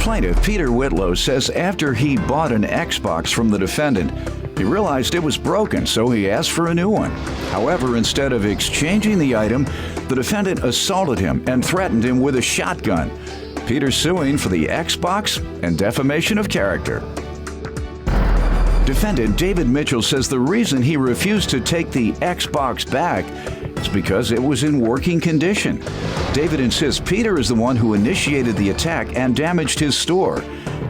Plaintiff Peter Whitlow says after he bought an Xbox from the defendant, he realized it was broken, so he asked for a new one. However, instead of exchanging the item, the defendant assaulted him and threatened him with a shotgun. Peter's suing for the Xbox and defamation of character. Defendant David Mitchell says the reason he refused to take the Xbox back is because it was in working condition. David insists Peter is the one who initiated the attack and damaged his store,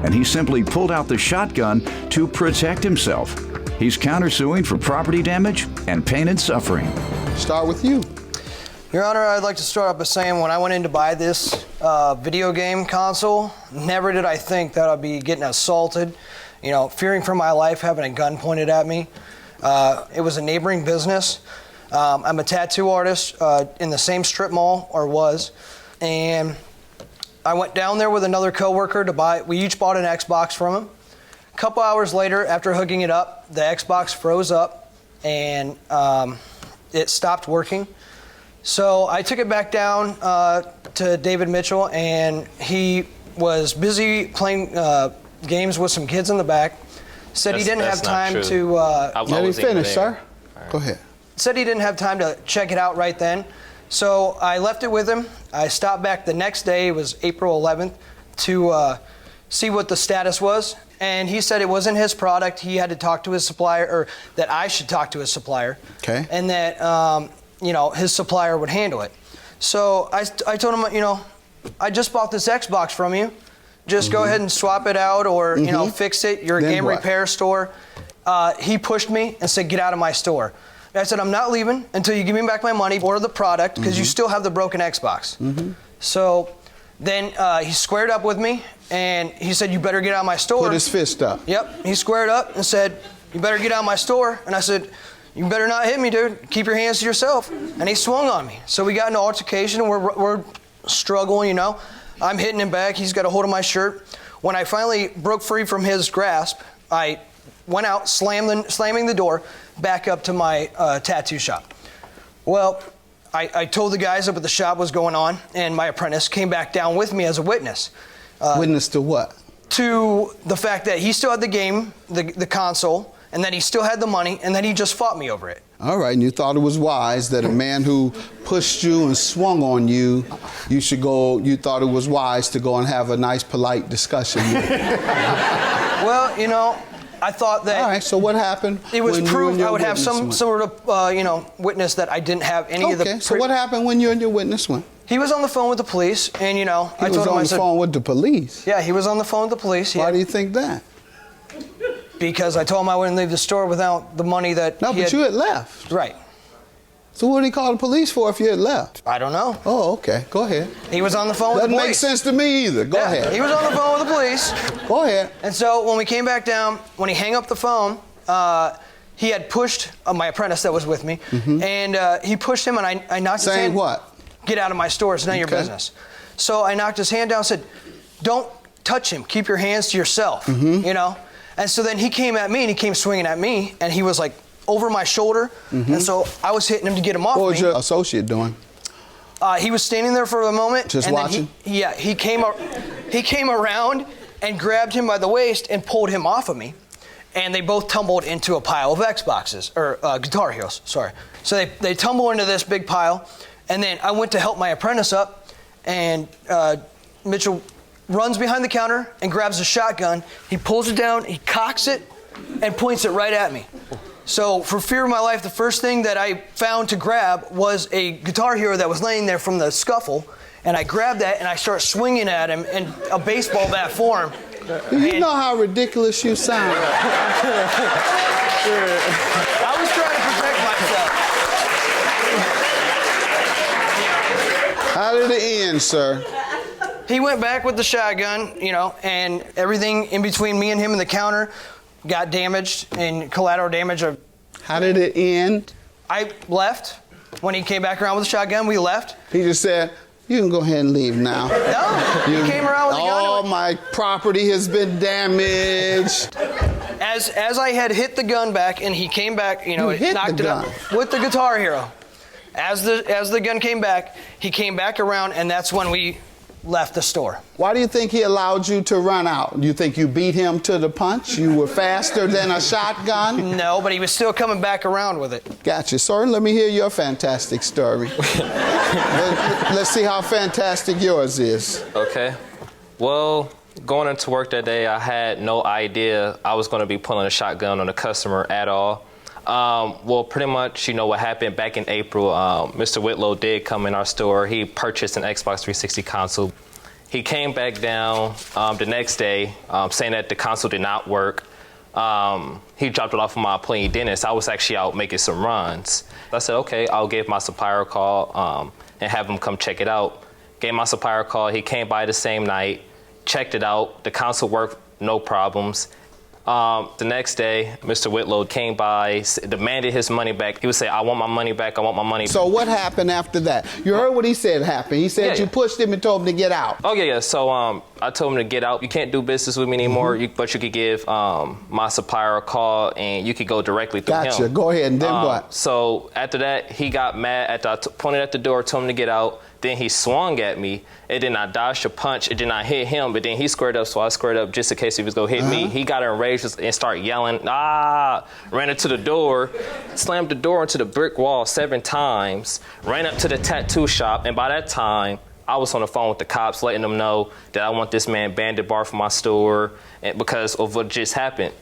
and he simply pulled out the shotgun to protect himself. He's countersuing for property damage and pain and suffering. Start with you. Your Honor, I'd like to start off by saying when I went in to buy this video game console, never did I think that I'd be getting assaulted, fearing for my life, having a gun pointed at me. It was a neighboring business. I'm a tattoo artist in the same strip mall, or was, and I went down there with another coworker to buy. We each bought an Xbox from him. A couple hours later, after hooking it up, the Xbox froze up and it stopped working. So I took it back down to David Mitchell, and he was busy playing games with some kids in the back. Said he didn't have time to... Let me finish, sir. Right. Go ahead. Said he didn't have time to check it out right then. So I left it with him. I stopped back the next day, it was April 11th, to see what the status was. And he said it wasn't his product. He had to talk to his supplier, or that I should talk to his supplier. Okay. And that, his supplier would handle it. So I told him, I just bought this Xbox from you. Just go ahead and swap it out, or, fix it. You're a game repair store. He pushed me and said, get out of my store. And I said, I'm not leaving until you give me back my money or the product, because you still have the broken Xbox. So then he squared up with me, and he said, you better get out of my store. Put his fist up. Yep. He squared up and said, you better get out of my store. And I said, you better not hit me, dude. Keep your hands to yourself. And he swung on me. So we got into altercation, and we're struggling, I'm hitting him back. He's got a hold of my shirt. When I finally broke free from his grasp, I went out, slamming the door, back up to my tattoo shop. Well, I told the guys up at the shop what's going on, and my apprentice came back down with me as a witness. Witness to what? To the fact that he still had the game, the console, and that he still had the money, and that he just fought me over it. All right, and you thought it was wise that a man who pushed you and swung on you, you thought it was wise to go and have a nice, polite discussion with him. Well, I thought that... All right, so what happened? It was proof I would have some sort of, witness that I didn't have any of the... Okay, so what happened when you and your witness went? He was on the phone with the police, and, I told him, I said... He was on the phone with the police? Yeah, he was on the phone with the police. Why do you think that? Because I told him I wouldn't leave the store without the money that you had left. Right. So what did he call the police for if you had left? I don't know. Oh, okay. Go ahead. He was on the phone with the police. Doesn't make sense to me either. Go ahead. He was on the phone with the police. Go ahead. And so when we came back down, when he hung up the phone, he had pushed my apprentice that was with me, and he pushed him, and I knocked his hand. Saying what? Get out of my store. It's none of your business. So I knocked his hand down and said, don't touch him. Keep your hands to yourself, And so then he came at me, and he came swinging at me, and he was like over my shoulder, and so I was hitting him to get him off me. What was your associate doing? He was standing there for a moment. Just watching? He came around and grabbed him by the waist and pulled him off of me, and they both tumbled into a pile of Xboxes, or Guitar Heroes, sorry. So they tumbled into this big pile, and then I went to help my apprentice up, and Mitchell runs behind the counter and grabs a shotgun. He pulls it down, he cocks it, and points it right at me. So for fear of my life, the first thing that I found to grab was a Guitar Hero that was laying there from the scuffle, and I grabbed that and I start swinging at him in a baseball bat form. Do you know how ridiculous you sound? I was trying to protect myself. How did it end, sir? He went back with the shotgun, and everything in between me and him and the counter got damaged and collateral damage. How did it end? I left. When he came back around with the shotgun, we left. He just said, you can go ahead and leave now. No, he came around with the gun. All my property has been damaged. As I had hit the gun back, and he came back, knocked it up with the Guitar Hero. As the gun came back, he came back around, and that's when we left the store. Why do you think he allowed you to run out? You think you beat him to the punch? You were faster than a shotgun? No, but he was still coming back around with it. Gotcha. Sir, let me hear your fantastic story. Let's see how fantastic yours is. Okay. Well, going into work that day, I had no idea I was going to be pulling a shotgun on a customer at all. Well, pretty much, what happened back in April, Mr. Whitlow did come in our store. He purchased an Xbox 360 console. He came back down the next day saying that the console did not work. He dropped it off of my employee dentist. I was actually out making some runs. I said, okay, I'll give my supplier a call and have him come check it out. Gave my supplier a call. He came by the same night, checked it out. The console worked, no problems. The next day, Mr. Whitlow came by, demanded his money back. He would say, I want my money back, I want my money back. So what happened after that? You heard what he said happened. He said you pushed him and told him to get out. Oh, yeah. So I told him to get out. You can't do business with me anymore, but you could give my supplier a call and you could go directly through him. Gotcha. Go ahead. And then what? So after that, he got mad after I pointed at the door, told him to get out. Then he swung at me. It did not dodge a punch. It did not hit him, but then he squared up, so I squared up just in case he was going to hit me. He got enraged and started yelling, ran into the door, slammed the door into the brick wall 7 times, ran up to the tattoo shop, and by that time, I was on the phone with the cops letting them know that I want this man banned at bar from my store because of what just happened.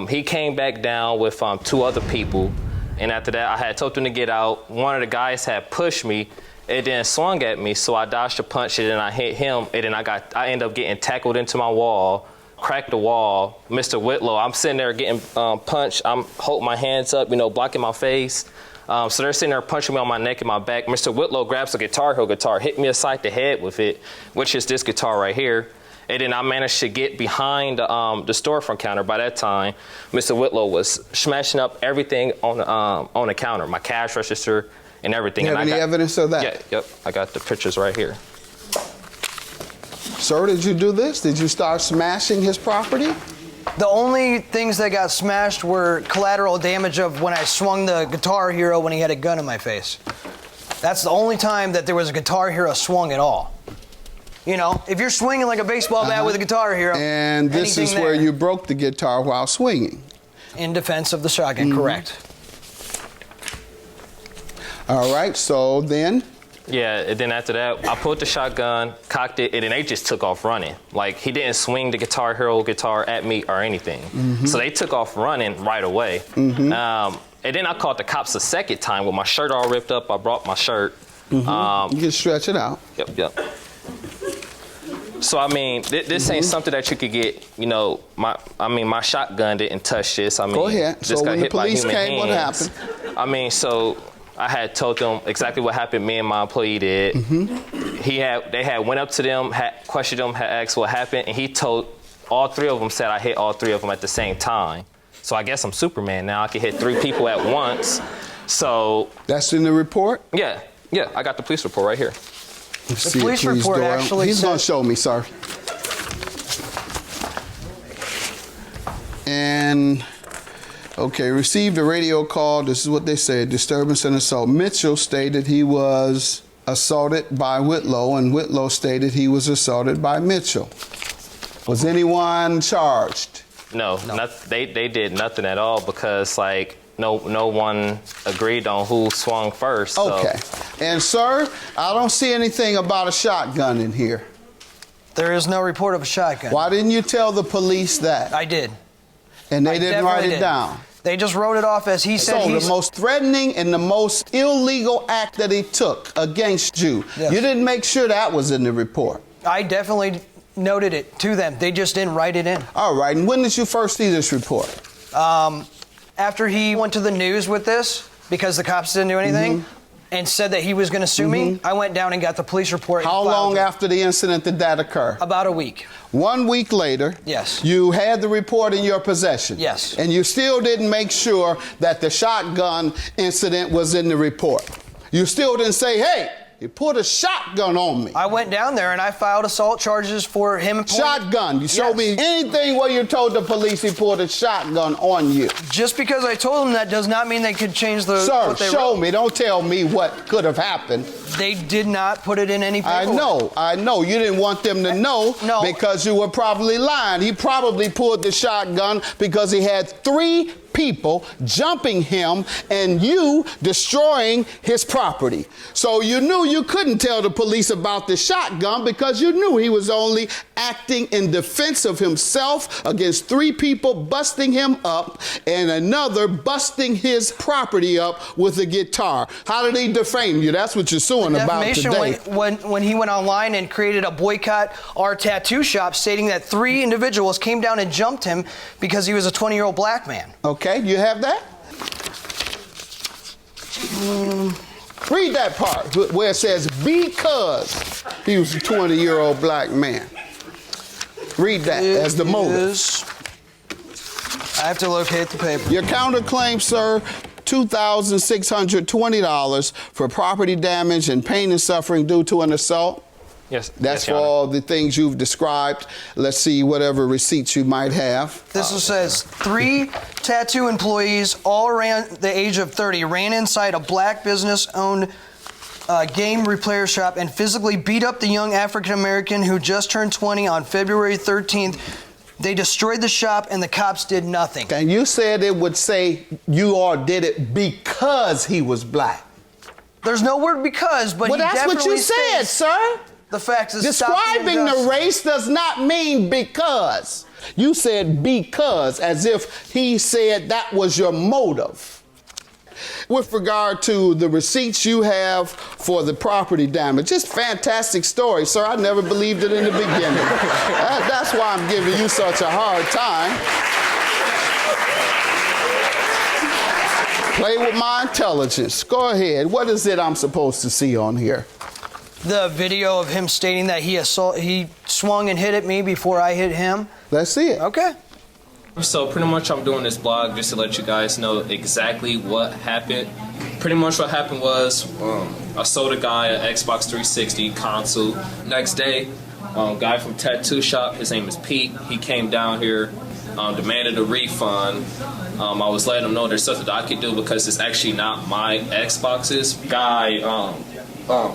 He came back down with 2 other people, and after that, I had told them to get out. One of the guys had pushed me. It then swung at me, so I dodged a punch, and then I hit him, and then I ended up getting tackled into my wall, cracked the wall. Mr. Whitlow, I'm sitting there getting punched. I'm holding my hands up, blocking my face. So they're sitting there punching me on my neck and my back. Mr. Whitlow grabs a Guitar Hero guitar, hit me aside the head with it, which is this guitar right here. And then I managed to get behind the storefront counter. By that time, Mr. Whitlow was smashing up everything on the counter, my cash register, and everything. You have any evidence of that? Yeah, yep. I got the pictures right here. Sir, did you do this? Did you start smashing his property? The only things that got smashed were collateral damage of when I swung the Guitar Hero when he had a gun in my face. That's the only time that there was a Guitar Hero swung at all. If you're swinging like a baseball bat with a Guitar Hero. And this is where you broke the guitar while swinging. In defense of the shotgun, correct. All right, so then? Yeah, and then after that, I pulled the shotgun, cocked it, and then they just took off running. Like, he didn't swing the Guitar Hero guitar at me or anything. So they took off running right away. And then I called the cops a second time with my shirt all ripped up. I brought my shirt. You can stretch it out. Yep. So, this ain't something that you could get, my shotgun didn't touch this. Go ahead. This So got when the hit by police human came, what hands. happened? So I had told them exactly what happened, me and my employee did. They had went up to them, had questioned them, had asked what happened, and he told all 3 of them, said I hit all 3 of them at the same time. So I guess I'm Superman now. I can hit 3 people at once. So that's in the report? Yeah, I got the police report right here. The police report actually He's going to show me, sir. And, okay, received a radio call. This is what they said, disturbance and assault. Mitchell stated he was assaulted by Whitlow, and Whitlow stated he was assaulted by Mitchell. Was anyone charged? No. They did nothing at all because, no one agreed on who swung first. Okay. And, sir, I don't see anything about a shotgun in here. There is no report of a shotgun. Why didn't you tell the police that? I did. And they didn't write it down? They just wrote it off as he said. So the most threatening and the most illegal act that he took against you, you didn't make sure that was in the report? I definitely noted it to them. They just didn't write it in. All right. And when did you first see this report? After he went to the news with this, because the cops didn't do anything, and said that he was going to sue me, I went down and got the police report. How long after the incident did that occur? About a week. 1 week later, yes, you had the report in your possession. Yes. And you still didn't make sure that the shotgun incident was in the report. You still didn't say, hey, You pulled a shotgun on me. I went down there and I filed assault charges for him. Shotgun. You show me anything where you told the police he pulled a shotgun on you. Just because I told them that does not mean they could change the. Sir, show me. Don't tell me what could have happened. They did not put it in any paperwork. I know. You didn't want them to know because you were probably lying. He probably pulled the shotgun because he had 3 people jumping him and you destroying his property. So you knew you couldn't tell the police about the shotgun because you knew he was only acting in defense of himself against 3 people busting him up and another busting his property up with a guitar. How did he defame you? That's what you're suing about today. When he went online and created a boycott our tattoo shop, stating that 3 individuals came down and jumped him because he was a 20-year-old black man. Okay, you have that? Read that part where it says because he was a 20-year-old black man. Read that as the motive. I have to locate the paper. Your counterclaim, sir, $2,620 for property damage and pain and suffering due to an assault. Yes. That's for all the things you've described. Let's see whatever receipts you might have. This says 3 tattoo employees, all around the age of 30, ran inside a black business-owned game repair shop and physically beat up the young African-American who just turned 20 on February 13th. They destroyed the shop and the cops did nothing. And you said it would say you all did it because he was black. There's no word because, but well, he that's what you said, sir. The fact is, describing the race does not mean because. You said because, as if he said that was your motive. With regard to the receipts you have for the property damage, it's a fantastic story, sir. I never believed it in the beginning. That's why I'm giving you such a hard time. Play with my intelligence. Go ahead. What is it I'm supposed to see on here? The video of him stating that he swung and hit at me before I hit him. Let's see it. Okay. So pretty much I'm doing this blog just to let you guys know exactly what happened. Pretty much what happened was I sold a guy an Xbox 360 console. Next day, guy from tattoo shop, his name is Pete, he came down here, demanded a refund. I was letting him know there's something that I could do because it's actually not my Xbox's. Guy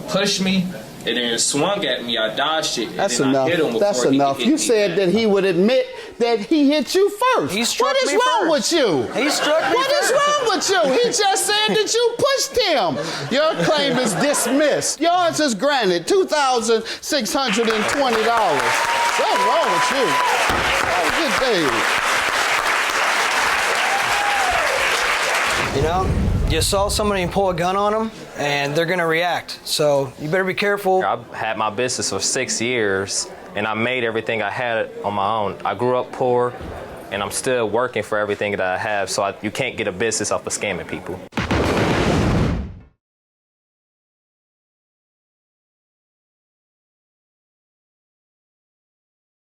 pushed me and then swung at me. I dodged it. That's and then enough. I hit him That's enough. You said that he would admit that he hit you first. He struck me What is wrong with you? He struck me What is wrong with you? He just said that you pushed him. Your claim is dismissed. Yours is granted $2,620. What's wrong with you? Oh, good day. You know, you saw somebody pull a gun on them, and they're going to react. So you better be careful. I had my business for 6 years, and I made everything I had on my own. I grew up poor, and I'm still working for everything that I have, so you can't get a business off of scamming people.